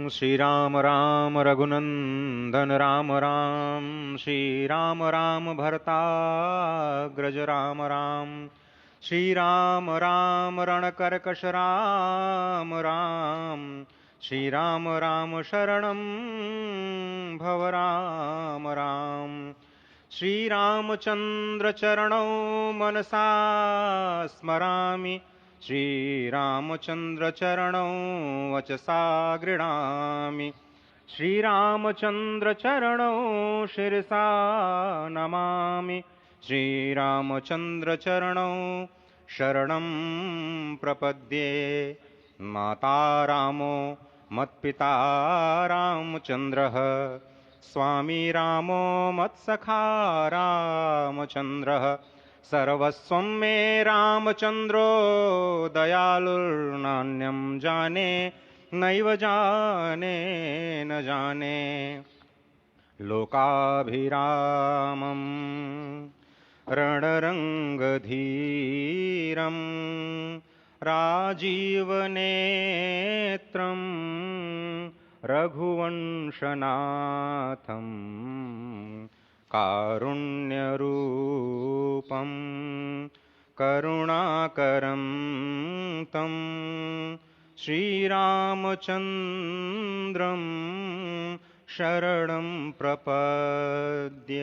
श्रीराम राम रघुनंदन राम राम, श्रीराम राम भरताग्रज राम राम, श्रीराम राम रणकर्कश राम राम, श्रीराम राम शरणं भव राम राम। श्रीरामचंद्र चरणौ मनसा स्मरामि, श्रीरामचंद्र चरणौ वचसा गृह्णामि, श्रीरामचंद्र चरणौ शिरसा नमामि, श्रीरामचंद्र चरणौ शरणं प्रपद्ये। माता रामो मत्पिता रामचंद्रः, स्वामी रामो मत्सखा रामचंद्रः, सर्वस्वं मे रामचंद्रो दयालुर्नान्यं जाने नैव जाने न जाने। लोकाभिरामं रणरङ्गधीरं राजीवनेत्रं रघुवंशनाथं, कारुण्यरूपं करुणाकरं तं श्रीरामचन्द्रं शरणं प्रपद्ये।